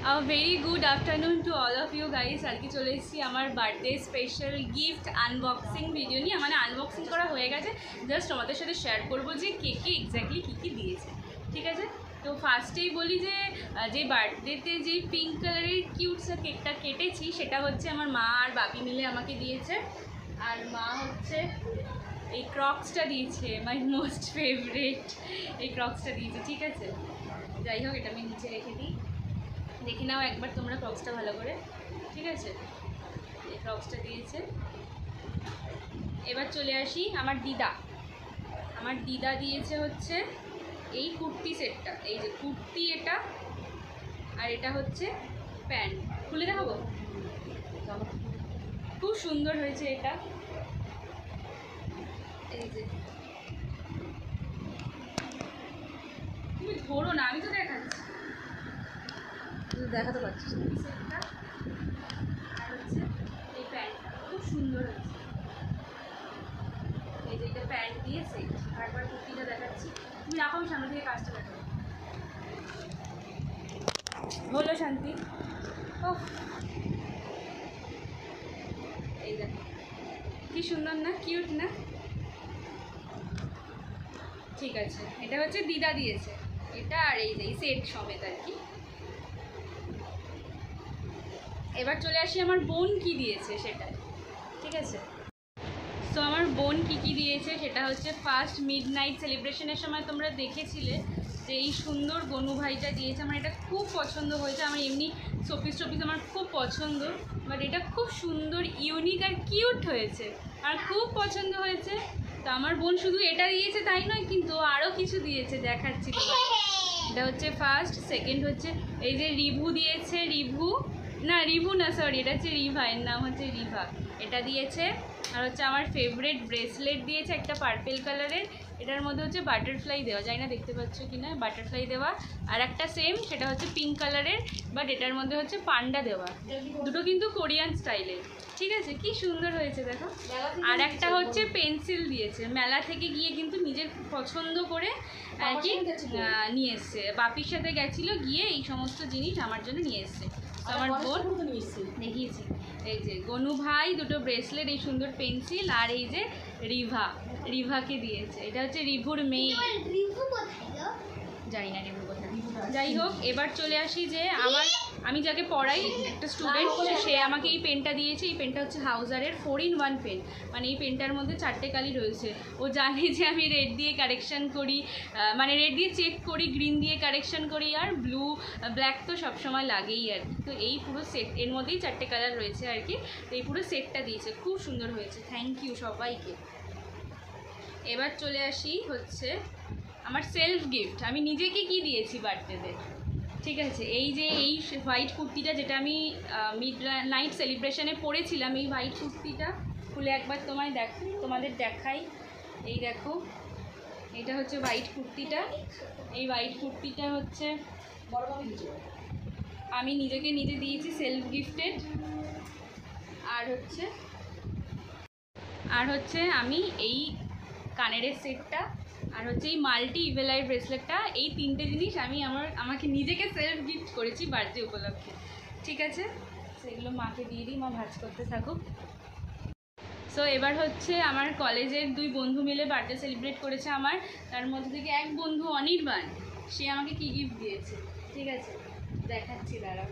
very good afternoon to all of you guys. আজকে চলে এসেছি আমার birthday special gift unboxing video নিয়ে। মানে আনবক্সিং করা হয়ে গেছে, জাস্ট তোমাদের সাথে শেয়ার করবো যে কেকে এক্স্যাক্টলি কী কী দিয়েছে। ঠিক আছে, তো ফার্স্টেই বলি যে বার্থডেতে যে পিঙ্ক কালারের কিউটসা কেকটা কেটেছি সেটা হচ্ছে আমার মা আর বাপি মিলে আমাকে দিয়েছে। আর মা হচ্ছে এই ক্রক্সটা দিয়েছে, মাই মোস্ট ফেভারিট এই ক্রক্সটা দিয়েছে। ঠিক আছে, যাই হোক এটা আমি নিচে রেখে দিই, দেখে নাও একবার তোমরা ক্রক্সটা ভালো করে। ঠিক আছে, এই ক্রক্সটা দিয়েছে। এবার চলে আসি আমার দিদা দিয়েছে হচ্ছে এই কুর্তি সেটটা। এই যে কুর্তি এটা, আর এটা হচ্ছে প্যান্ট। খুলে দেখাবো, খুব সুন্দর হয়েছে এটা। এই যে তুমি ধরো না, আমি তো দেখাচ্ছি, দেখাতে পারছি সেটটা। আর হচ্ছে এই প্যান্টটা খুব সুন্দর হয়েছে। এই যে এটা প্যান্ট দিয়ে সেট। একবার কুর্তিটা দেখাচ্ছি, তুমি রাখো, আমি সামনে থেকে কাজটা দেখাবো। হলো শান্তি। ও এই দেখো কি সুন্দর না, কিউট না? ঠিক আছে, এটা হচ্ছে দিদা দিয়েছে এটা, আর এই যে সেট সমেত আর কি। এবার চলে আসি আমার বোন কি দিয়েছে সেটা। ঠিক আছে, তো আমার বোন কি দিয়েছে সেটা হচ্ছে ফার্স্ট মিডনাইট সেলিব্রেশনের সময় তোমরা দেখেছিলে যে এই সুন্দর গনু ভাইটা দিয়েছে। আমার এটা খুব পছন্দ হয়েছে। আমার এমনি শোপিস আমার খুব পছন্দ, বাট এটা খুব সুন্দর, ইউনিক আর কিউট হয়েছে, আর খুব পছন্দ হয়েছে। তো আমার বোন শুধু এটা দিয়েছে তাই নয়, কিন্তু আরও কিছু দিয়েছে, দেখাচ্ছি। এটা হচ্ছে ফার্স্ট। সেকেন্ড হচ্ছে এই যে রিভু দিয়েছে, রিভু না সরি, এটা হচ্ছে রিভা, এর নাম হচ্ছে রিভা, এটা দিয়েছে। আর হচ্ছে আমার ফেভারিট ব্রেসলেট দিয়েছে একটা পার্পেল কালারের, এটার মধ্যে হচ্ছে বাটারফ্লাই দেওয়া, জানি না দেখতে পাচ্ছ কি না, বাটারফ্লাই দেওয়া। আর একটা সেম, সেটা হচ্ছে পিঙ্ক কালারের, বাট এটার মধ্যে হচ্ছে পান্ডা দেওয়া। দুটো কিন্তু কোরিয়ান স্টাইলের। ঠিক আছে, কি সুন্দর হয়েছে দেখো। আর একটা হচ্ছে পেন্সিল দিয়েছে, মেলা থেকে গিয়ে কিন্তু নিজের পছন্দ করে আর কি নিয়ে এসছে। বাপির সাথে গেছিলো, গিয়ে এই সমস্ত জিনিস আমার জন্য নিয়ে এসছে। আমার বোন দেখিয়েছি, এই যে গনু ভাই দুটো ব্রেসলেট, এই সুন্দর পেন্সিল, আর এই যে রিভাকে দিয়েছে। এটা হচ্ছে রিভুর মেয়ে, জানি না রিভু কোথায়। যাই হোক, এবার চলে আসি যে আমি যাকে পড়াই একটা স্টুডেন্ট, সে আমাকে এই পেনটা দিয়েছে। এই পেনটা হচ্ছে হাউজারের 4-in-1 পেন। মানে এই পেনটার মধ্যে 4টে কালি রয়েছে। ও জানে যে আমি রেড দিয়ে কারেকশান করি, মানে রেড দিয়ে চেক করি, গ্রিন দিয়ে কারেকশান করি, আর ব্ল্যাক তো সবসময় লাগেই আর কি। তো এই পুরো সেট, এর মধ্যেই 4টে কালার রয়েছে আর কি। তো এই পুরো সেটটা দিয়েছে, খুব সুন্দর হয়েছে। থ্যাংক ইউ সবাইকে। এবার চলে আসি হচ্ছে আমার সেলফ গিফট, আমি নিজেকে কি দিয়েছি বার্থডেতে। ঠিক আছে, এই যে এই হোয়াইট কুর্তিটা, যেটা আমি মিড নাইট সেলিব্রেশনে পরেছিলাম, এই হোয়াইট কুর্তিটা খুলে একবার তোমাদের দেখাই। এই দেখো, এটা হচ্ছে হোয়াইট কুর্তিটা। এই হোয়াইট কুর্তিটা হচ্ছে আমি নিজেকে নিজে দিয়েছি, সেলফ গিফটেড। আর হচ্ছে আমি এই কানের সেটটা, আর হচ্ছে এই মাল্টি ইভেল আই ব্রেসলেটটা, এই 3টে জিনিস আমি আমাকে নিজেকে সেলফ গিফট করেছি বার্থডে উপলক্ষে। ঠিক আছে, সেগুলো মাকে দিয়ে দিই, মা ভাজ করতে থাকুক। সো এবার হচ্ছে আমার কলেজের 2 বন্ধু মিলে বার্থডে সেলিব্রেট করেছে আমার। তার মধ্যে থেকে এক বন্ধু অনির্বাণ, সে আমাকে কি গিফট দিয়েছে। ঠিক আছে, দেখাচ্ছি, দাঁড়াও।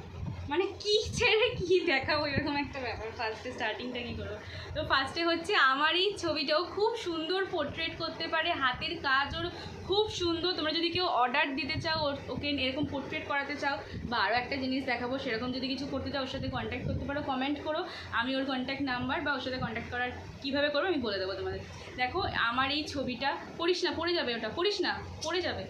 মানে কি ছেড়ে কি দেখাবো, এরকম একটা ব্যাপার। ফার্স্টে স্টার্টিংটা কী করবো, তো ফার্স্টে হচ্ছে আমার এই ছবিটাও খুব সুন্দর পোর্ট্রেট করতে পারে, হাতের কাজ ওর খুব সুন্দর। তোমরা যদি কেউ অর্ডার দিতে চাও, ওকে এরকম পোর্ট্রেট করাতে চাও, বা আরও একটা জিনিস দেখাবো, সেরকম যদি কিছু করতে চাও, ওর সাথে কন্ট্যাক্ট করতে পারো, কমেন্ট করো, আমি ওর কন্ট্যাক্ট নাম্বার বা ওর সাথে কন্ট্যাক্ট করার কীভাবে করবো আমি বলে দেবো তোমাদের। দেখো আমার এই ছবিটা, পড়িস না, পড়ে যাবে, ওটা পড়িস না, পড়ে যাবে।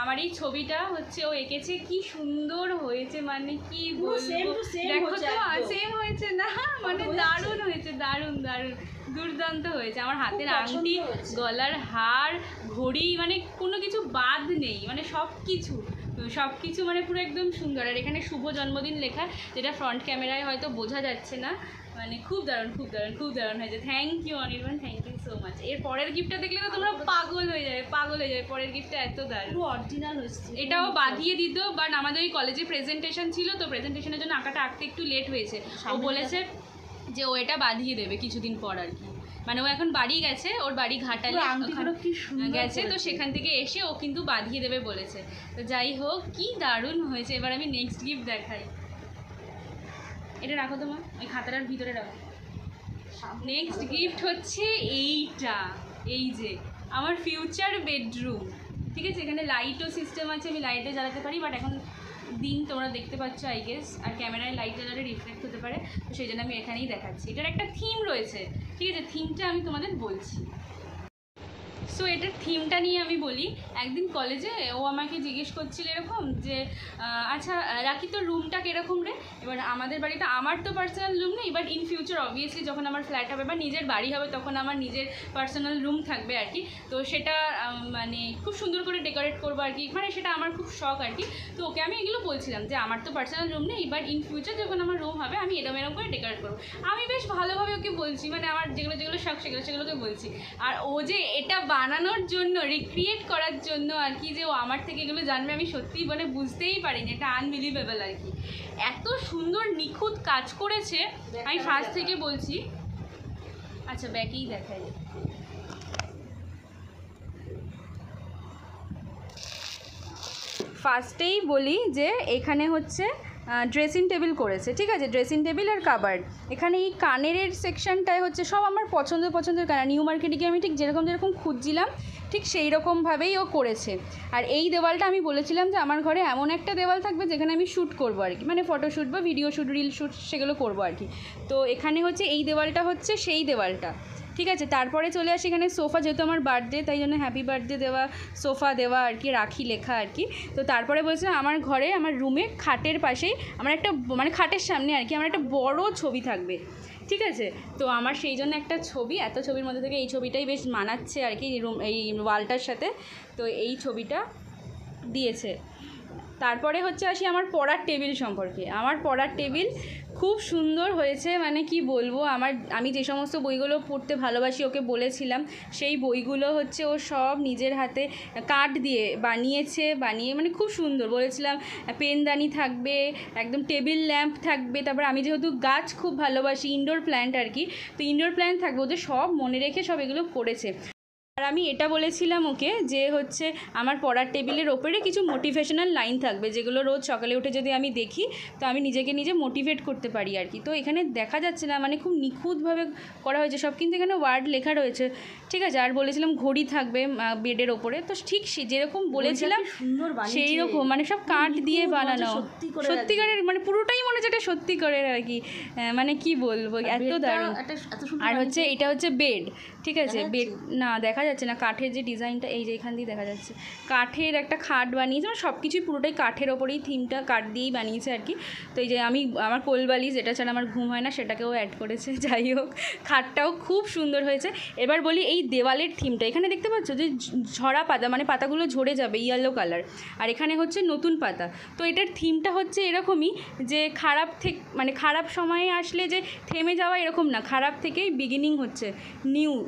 আমার এই ছবিটা হচ্ছে ও এঁকেছে, কি সুন্দর হয়েছে, মানে কি বলবো, দেখো তো সেম হয়েছে না, মানে দারুণ হয়েছে, দারুণ দুর্দান্ত হয়েছে। আমার হাতের আংটি, গলার হার, ঘড়ি, মানে কোনো কিছু বাদ নেই, মানে সব কিছু সব কিছু মানে পুরো একদম সুন্দর। আর এখানে শুভ জন্মদিন লেখা, যেটা ফ্রন্ট ক্যামেরায় হয়তো বোঝা যাচ্ছে না, মানে খুব দারুণ খুব দারুণ খুব দারুণ হয়েছে। Thank you Anirban, thank you so much. এর পরের গিফটটা দেখলে তো তোমরা পাগল হয়ে যাবে, পাগল হয়ে যাবে। পরের গিফটটা এত দারুণ, অরিজিনাল হচ্ছে। এটাও বাঁধিয়ে দিত, বাট আমাদের ওই কলেজে প্রেজেন্টেশন ছিল, তো প্রেজেন্টেশনের জন্য আঁকাটা আঁকতে একটু লেট হয়েছে। ও বলেছে যে ও এটা বাঁধিয়ে দেবে কিছুদিন পর আর কি। মানে ও এখন বাড়ি গেছে, ওর বাড়ি ঘাটালে গেছে, তো সেখান থেকে এসে ও কিন্তু বাঁধিয়ে দেবে বলেছে। তো যাই হোক, কি দারুণ হয়েছে। এবার আমি নেক্সট গিফট দেখাই। এটা রাখো তোমার ওই খাতাটার ভিতরে রাখো। নেক্সট গিফট হচ্ছে এইটা, এই যে আমার ফিউচার বেডরুম। ঠিক আছে, এখানে লাইটও সিস্টেম আছে, আমি লাইটে জ্বালাতে পারি, বাট এখন দিন তোমরা দেখতে পাচ্ছ আই গেস, আর ক্যামেরায় লাইট জ্বালালে রিফ্লেক্ট হতে পারে, তো সেই জন্য আমি এখানেই দেখাচ্ছি। এটার একটা থিম রয়েছে, ঠিক আছে, থিমটা আমি তোমাদের বলছি। সো এটার থিমটা নিয়ে আমি বলি। একদিন কলেজে ও আমাকে জিজ্ঞেস করছিল এরকম যে আচ্ছা রাখি তোর রুমটা কীরকম রে। এবার আমাদের বাড়িতে, আমার তো পার্সোনাল রুম নেই, বাট ইন ফিউচার অবভিয়াসলি যখন আমার ফ্ল্যাট হবে বা নিজের বাড়ি হবে তখন আমার নিজের পার্সোনাল রুম থাকবে আর কি। তো সেটা মানে খুব সুন্দর করে ডেকোরেট করবো আর কি, মানে সেটা আমার খুব শখ আর কি। তো ওকে আমি এগুলো বলছিলাম যে আমার তো পার্সোনাল রুম নেই, বাট ইন ফিউচার যখন আমার রুম হবে আমি এরকম এরকম করে ডেকোরেট করবো। আমি বেশ ভালোভাবে ওকে বলছি, মানে আমার যেগুলো যেগুলো শখ সেগুলোকে বলছি। আর ও যে এটা বানানোর জন্য, রিক্রিয়েট করার জন্য আর কি, যে ও আমার থেকে এগুলো জানবে, আমি সত্যিই মানে বুঝতেই পারিনি। এটা আনবিলিভেবল আর কি, এত সুন্দর নিখুঁত কাজ করেছে। আমি ফার্স্ট থেকে বলছি, আচ্ছা ব্যাকেই দেখাই। ফার্স্টেই বলি যে এখানে হচ্ছে ড্রেসিং টেবিল করেছে, ঠিক আছে, ড্রেসিং টেবিল আর কাবার্ড। এখানে এই কানের সেকশনটায় হচ্ছে সব আমার পছন্দের কানের, নিউ মার্কেটে গিয়ে আমি ঠিক যেরকম খুঁজছিলাম ঠিক সেই রকমভাবেই ও করেছে। আর এই দেওয়ালটা আমি বলেছিলাম যে আমার ঘরে এমন একটা দেওয়াল থাকবে যেখানে আমি শ্যুট করবো আর কি, মানে ফটোশ্যুট বা ভিডিও শ্যুট, রিল শ্যুট সেগুলো করবো আর কি। তো এখানে হচ্ছে এই দেওয়ালটা হচ্ছে সেই দেওয়ালটা, ঠিক আছে। তারপরে চলে আসি এখানে সোফা, যেহেতু আমার বার্থডে তাই জন্য হ্যাপি বার্থডে দেওয়া সোফা দেওয়া আর কি, রাখি লেখা আর কি। তো তারপরে বলছিলাম আমার ঘরে, আমার রুমে খাটের পাশেই আমার একটা, মানে খাটের সামনে আর কি আমার একটা বড় ছবি থাকবে, ঠিক আছে। তো আমার সেই জন্য একটা ছবি, এত ছবির মধ্যে থেকে এই ছবিটাই বেশ মানাচ্ছে আর কি রুম, এই ওয়ালটার সাথে। তো এই ছবিটা দিয়েছে। তারপরে হচ্ছে আসি আমার পড়ার টেবিল সম্পর্কে। আমার পড়ার টেবিল খুব সুন্দর হয়েছে, মানে কি বলবো, আমি যে সমস্ত বইগুলো পড়তে ভালোবাসি ওকে বলেছিলাম, সেই বইগুলো হচ্ছে ও সব নিজের হাতে কাঠ দিয়ে বানিয়ে মানে খুব সুন্দর। বলেছিলাম পেনদানি থাকবে, একদম টেবিল ল্যাম্প থাকবে, তারপর আমি যেহেতু গাছ খুব ভালোবাসি, ইনডোর প্ল্যান্ট আর কি, তো ইনডোর প্ল্যান্ট থাকবে। ওদের সব মনে রেখে সব এগুলো করেছে। আর আমি এটা বলেছিলাম ওকে যে হচ্ছে আমার পড়ার টেবিলের ওপরে কিছু মোটিভেশনাল লাইন থাকবে, যেগুলো রোজ সকালে উঠে যদি আমি দেখি তো আমি নিজেকে নিজে মোটিভেট করতে পারি আর কি। তো এখানে দেখা যাচ্ছে না, মানে খুব নিখুঁতভাবে করা হয়েছে সব, কিন্তু এখানে ওয়ার্ড লেখা রয়েছে, ঠিক আছে। আর বলেছিলাম ঘড়ি থাকবে বেডের ওপরে, তো ঠিক যেরকম বলেছিলাম সেই রকম, মানে সব কাঠ দিয়ে বানানো, সত্যিকারের, মানে পুরোটাই মনে হচ্ছে এটা সত্যিকারের আর কি, মানে কি বলবো, এত দারুণ। আর হচ্ছে এটা হচ্ছে বেড, ঠিক আছে, বেড না দেখা যাচ্ছে না, কাঠের যে ডিজাইনটা এই যে এখান দিয়ে দেখা যাচ্ছে, কাঠের একটা খাট বানিয়েছে, মানে সব কিছুই পুরোটাই কাঠের ওপরেই, থিমটা কাঠ দিয়েই বানিয়েছে আর কি। তো এই যে আমার কোলবালিশ, যেটা ছাড়া আমার ঘুম হয় না, সেটাকেও অ্যাড করেছে। যাই হোক, খাটটাও খুব সুন্দর হয়েছে। এবার বলি এই দেওয়ালের থিমটা, এখানে দেখতে পাচ্ছ যে ঝরা পাতা, মানে পাতাগুলো ঝরে যাবে, ইয়েলো কালার, আর এখানে হচ্ছে নতুন পাতা। তো এটার থিমটা হচ্ছে এরকমই যে খারাপ সময়ে আসলে যে থেমে যাওয়া এরকম না, খারাপ থেকেই বিগিনিং হচ্ছে,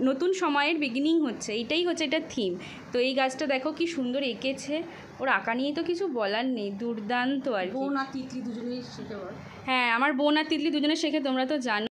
নতুন সময়ের বিগিনিং হচ্ছে, এইটাই হচ্ছে এটার থিম। তো এই গাছটা দেখো কি সুন্দর এঁকেছে, ওর আঁকা নিয়ে তো কিছু বলার নেই, দুর্দান্ত আর কি। বোন আর তিতলি দুজনেই শেখে। হ্যাঁ, আমার বোন আর তিতলি দুজনে শেখে, তোমরা তো জানো।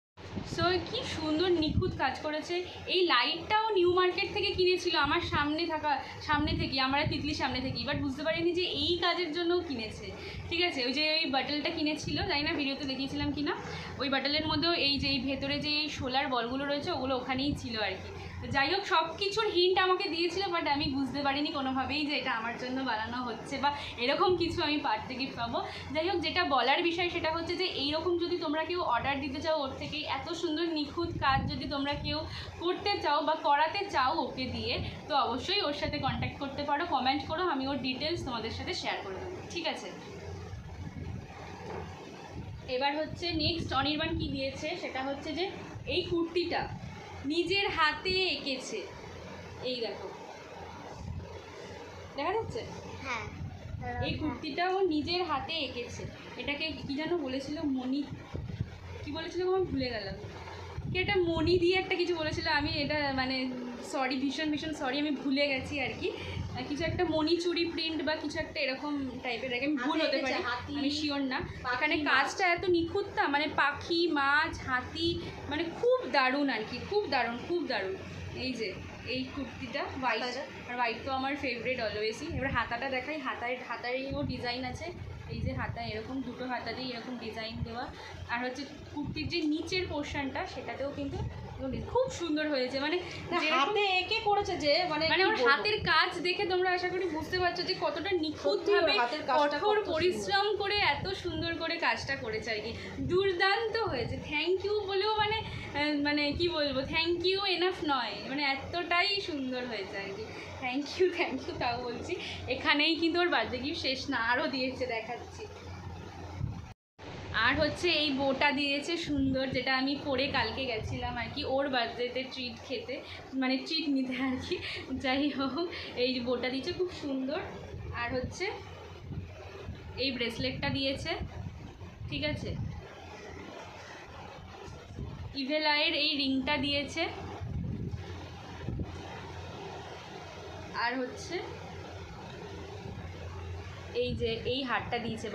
সো কি সুন্দর নিখুঁত কাজ করেছে। এই লাইটটাও নিউ মার্কেট থেকে কিনেছিল, আমার সামনে থেকে, আমার তিতলির সামনে থেকে, বাট বুঝতে পারিনি যে এই কাজের জন্যও কিনেছে, ঠিক আছে। ওই যে ওই বাটলটা কিনেছিল, জানি না ভিডিওতে দেখিয়েছিলাম কি না, ওই বাটলের মধ্যেও এই যে এই ভেতরে যে এই সোলার বলগুলো রয়েছে ওগুলো ওখানেই ছিল আর কি। তো যাই হোক, সব কিছুর হিন্ট আমাকে দিয়েছিল, বাট আমি বুঝতে পারিনি কোনোভাবেই যে এটা আমার জন্য বানানো হচ্ছে বা এরকম কিছু আমি পার্থে গিফট পাবো। যাই হোক, যেটা বলার বিষয় সেটা হচ্ছে যে এইরকম যদি তোমরা কেউ অর্ডার দিতে চাও ওর থেকেই, এত সুন্দর নিখুঁত কাজ যদি তোমরা কেউ করতে চাও বা করাতে চাও ওকে দিয়ে, তো অবশ্যই ওর সাথে কন্ট্যাক্ট করতে পারো, কমেন্ট করো, আমি ওর ডিটেলস তোমাদের সাথে শেয়ার করে দেবো, ঠিক আছে। এবার হচ্ছে নেক্সট অনির্বাণ কি দিয়েছে, সেটা হচ্ছে যে এই কুর্তিটা নিজের হাতে এঁকেছে, এই দেখো দেখা যাচ্ছে, হ্যাঁ এই কুর্তিটা ও নিজের হাতে এঁকেছে। এটাকে কি যেন বলেছিল, মণি কি বলেছিল আমি ভুলে গেলাম, কি একটা মণি দিয়ে একটা কিছু বলেছিল, আমি এটা মানে সরি, ভীষণ ভীষণ সরি, আমি ভুলে গেছি আর কি। কিছু একটা মণি চুড়ি প্রিন্ট বা কিছু একটা এরকম টাইপের, আমি ভুল হতে পারি, আমি শিওর না। এখানে কাজটা এত নিখুঁতটা, মানে পাখি, মাছ, হাতি, মানে খুব দারুণ আর কি, খুব দারুণ, খুব দারুণ। এই যে এই কুর্তিটা হোয়াইট, আর হোয়াইট তো আমার ফেভারিট অলওয়েজই। এবার হাতাটা দেখাই, হাতারও ডিজাইন আছে। এই যে হাতা এরকম দুটো হাতা দিয়ে এরকম ডিজাইন দেওয়া, আর হচ্ছে কুর্তির যে নিচের পোর্শনটা সেটাতেও কিন্তু খুব সুন্দর হয়েছে। মানে হাতে এঁকে করেছে যে মানে ওর হাতের কাজ দেখে তোমরা আশা করি বুঝতে পারছো যে কতটা নিখুঁতভাবে কঠোর পরিশ্রম করে এত সুন্দর করে কাজটা করেছে আর কি। দুর্দান্ত হয়েছে, থ্যাংক ইউ বলেও মানে মানে কি বলবো, থ্যাংক ইউ এনাফ নয়, মানে এতটাই সুন্দর হয়েছে আর কি। থ্যাংক ইউ তাও বলছি। এখানেই কিন্তু ওর বার্থডে গিফট শেষ না, আরও দিয়েছে, দেখাচ্ছি। আর হচ্ছে এই বোটা দিয়েছে সুন্দর, যেটা আমি পরে কালকে গেছিলাম আর কি ওর বার্থডেতে ট্রিট খেতে, মানে ট্রিট নিতে আর কি। যাই হোক, এই বোটা দিয়েছে খুব সুন্দর। আর হচ্ছে এই ব্রেসলেটটা দিয়েছে, ঠিক আছে। ইভেলাইয়ের এই রিংটা দিয়েছে। আর হচ্ছে এই যে এই হারটা দিয়েছে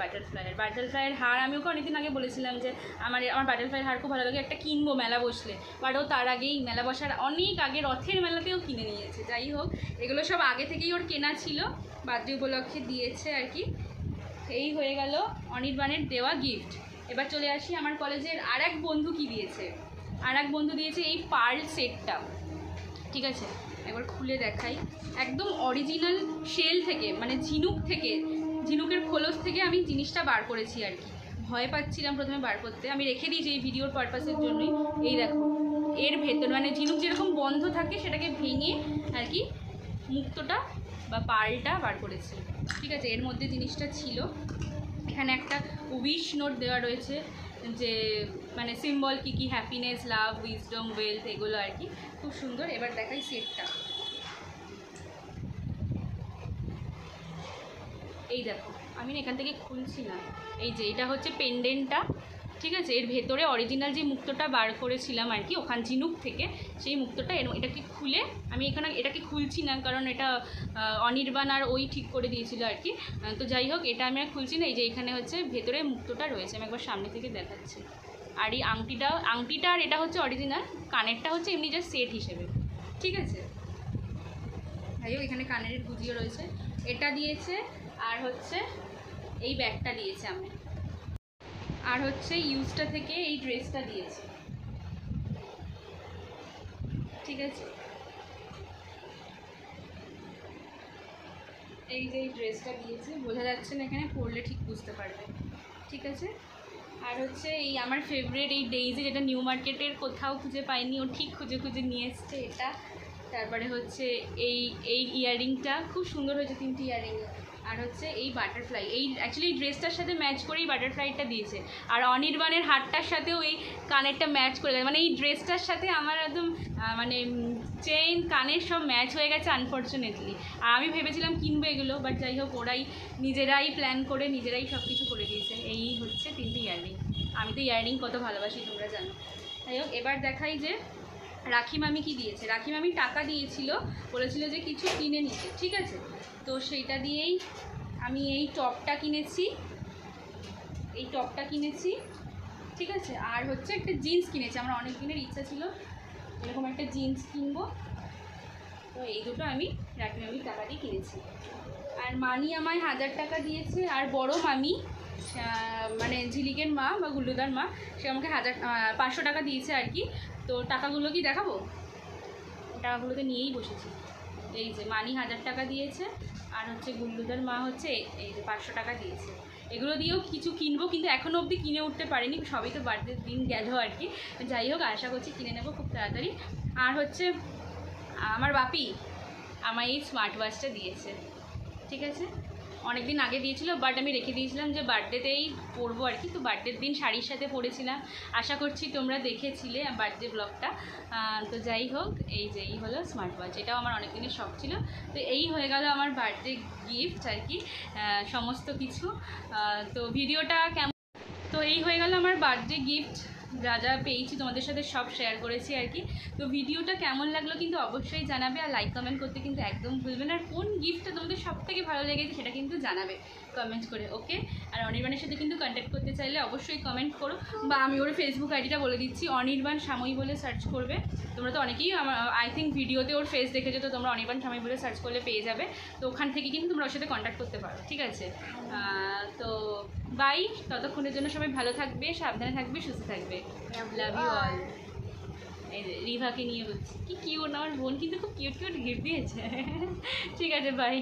বাটারফ্লাইয়ের হার। আমি ওকে অনেকদিন আগে বলেছিলাম যে আমার বাটারফ্লাইয়ের হার খুব ভালো লাগে, একটা কিনবো মেলা বসলে, বাট ও তার আগেই মেলা বসার অনেক আগে রথের মেলাতেও কিনে নিয়েছে। যাই হোক, এগুলো সব আগে থেকেই ওর কেনা ছিল, বার্থডে উপলক্ষে দিয়েছে আর কি। এই হয়ে গেল অনির্বাণের দেওয়া গিফট। এবার চলে আসি আমার কলেজের আর এক বন্ধু কি দিয়েছে। আর এক বন্ধু দিয়েছে এই পার্ল সেটটা, ঠিক আছে। একবার খুলে দেখাই, একদম অরিজিনাল শেল থেকে, মানে ঝিনুক থেকে, ঝিনুকের খোলস থেকে আমি জিনিসটা বার করেছি আর কি। ভয় পাচ্ছিলাম প্রথমে বার করতে, আমি রেখে দিয়েছি এই ভিডিওর পারপাসের জন্যই। এই দেখো, এর ভেতর মানে ঝিনুক যেরকম বন্ধ থাকে সেটাকে ভেঙে আর কি মুক্তটা বা পার্লটা বার করেছি, ঠিক আছে। এর মধ্যে জিনিসটা ছিল, এখানে একটা উইশ নোট দেওয়া রয়েছে, যে মানে সিম্বল কী কী, হ্যাপিনেস, লাভ, উইজডম, ওয়েলথ, এগুলো আর কি। খুব সুন্দর। এবার দেখাই সেটটা। এই দেখো, আমি না এখান থেকে খুলছি না, এই যে এটা হচ্ছে পেন্ডেন্টটা, ঠিক আছে। এর ভেতরে অরিজিনাল যে মুক্তটা বার করেছিলাম আর কি ওখান ঝিনুক থেকে, সেই মুক্তটা এটাকে খুলে, আমি এখানে এটাকে খুলছি না কারণ এটা অনির্বাণ আর ওই ঠিক করে দিয়েছিল আর কি। তো যাই হোক, এটা আমি আর খুলছি না। এই যে এখানে হচ্ছে ভেতরে মুক্তটা রয়েছে, আমি একবার সামনে থেকে দেখাচ্ছি। আর এই আংটিটা আর এটা হচ্ছে অরিজিনাল, কানেরটা হচ্ছে এমনি জাস্ট সেট হিসেবে, ঠিক আছে। যাই হোক, এখানে কানের গুজিও রয়েছে, এটা দিয়েছে। আর হচ্ছে এই ব্যাগটা দিয়েছে আমি, আর হচ্ছে ইউজটা থেকে এই ড্রেসটা দিয়েছে, ঠিক আছে। এই যে এই ড্রেসটা দিয়েছে, বোঝা যাচ্ছে না এখানে, পরলে ঠিক বুঝতে পারবে, ঠিক আছে। আর হচ্ছে এই আমার ফেভারিট এই ডেইজি, যেটা নিউ মার্কেটের কোথাও খুঁজে পাইনি, ও ঠিক খুঁজে খুঁজে নিয়ে এসছে এটা। তারপরে হচ্ছে এই ইয়াররিংটা খুব সুন্দর হয়েছে, 3টি ইয়াররিং। আর হচ্ছে এই বাটারফ্লাই, এই অ্যাকচুয়ালি এই ড্রেসটার সাথে ম্যাচ করেই বাটারফ্লাইটা দিয়েছে। আর অনির্বাণের হারটার সাথেও এই কানেরটা ম্যাচ করে গেছে, মানে এই ড্রেসটার সাথে আমার একদম মানে চেইন, কানের সব ম্যাচ হয়ে গেছে আনফর্চুনেটলি। আর আমি ভেবেছিলাম কিনবো এগুলো, বাট যাই হোক, ওরাই নিজেরাই প্ল্যান করে নিজেরাই সব কিছু করে দিয়েছে। এই হচ্ছে 3টি ইয়াররিং। আমি তো ইয়াররিং কত ভালোবাসি তোমরা জানো। যাই হোক, এবার দেখাই যে রাখি মামি কি দিয়েছে। রাখি মামি টাকা দিয়েছিল, বলেছিল যে কিছু কিনে নিতে, ঠিক আছে। তো সেইটা দিয়েই আমি এই টপটা কিনেছি, ঠিক আছে। আর হচ্ছে একটা জিন্স কিনেছি, আমার অনেক দিনের ইচ্ছা ছিল এরকম একটা জিন্স কিনবো, তো এই দুটো আমি রাখি মামির টাকা দিয়ে কিনেছি। আর মানি আমায় 1000 টাকা দিয়েছে, আর বড় মামি মানে ঝিলিকের মা বা গুল্লুদার মা, সে আমাকে 500 টাকা দিয়েছে আর কি। তো টাকাগুলো কি দেখাবো, টাকাগুলোতে নিয়েই বসেছি। এই যে মানি 1000 টাকা দিয়েছে, আর হচ্ছে গুল্লুদার মা হচ্ছে এই যে 500 টাকা দিয়েছে। এগুলো দিয়েও কিছু কিনবো, কিন্তু এখনও অবধি কিনে উঠতে পারিনি, সবই তো বার্থডের দিন গেল আর কি। যাই হোক, আশা করছি কিনে নেবো খুব তাড়াতাড়ি। আর হচ্ছে আমার বাপি আমায় এই স্মার্ট ওয়াচটা দিয়েছে, ঠিক আছে। অনেক দিন আগে দিয়েছিল, বাট আমি রেখে দিয়েছিলাম যে বার্থডেতেই পরবো আর কি। তো বার্থডের দিন শাড়ির সাথে পরেছিলাম, আশা করছি তোমরা দেখেছিলে বার্থডে ব্লগটা। তো যাই হোক, এই হলো স্মার্ট ওয়াচ, এটাও আমার অনেক দিনের শখ ছিল। তো এই হয়ে গেল আমার বার্থডে গিফট আর কি, সমস্ত কিছু। তো ভিডিওটা কেমন, তো এই হয়ে গেল আমার বার্থডে গিফট, যা যা পেয়েছি তোমাদের সাথে সব শেয়ার করেছি আর কি। তো ভিডিওটা কেমন লাগলো কিন্তু অবশ্যই জানাবে, আর লাইক কমেন্ট করতে কিন্তু একদম ভুলবে না। আর কোন গিফটটা তোমাদের সব থেকে ভালো লেগেছে সেটা কিন্তু জানাবে কমেন্ট করে, ওকে। আর অনির্বাণের সাথে কিন্তু কন্ট্যাক্ট করতে চাইলে অবশ্যই কমেন্ট করো, বা আমি ওর ফেসবুক আইডিটা বলে দিচ্ছি, অনির্বাণ সাময়িক বলে সার্চ করবে। তোমরা তো অনেকেই আমার আই থিঙ্ক ভিডিওতে ওর ফেস দেখেছো, তো তোমরা অনির্বাণ সাময়িক বলে সার্চ করলে পেয়ে যাবে। তো ওখান থেকে কিন্তু তোমরা ওর সাথে কন্ট্যাক্ট করতে পারো, ঠিক আছে। তো বাই, ততক্ষণের জন্য সবাই ভালো থাকবে, সাবধানে থাকবে, সুস্থ থাকবে। Love you all. এই যে রিভাকে নিয়ে বলছি, কি কিউট, আমার বোন কিন্তু খুব কিউট কিউট গিফট দিয়েছে। ঠিক আছে, বাই।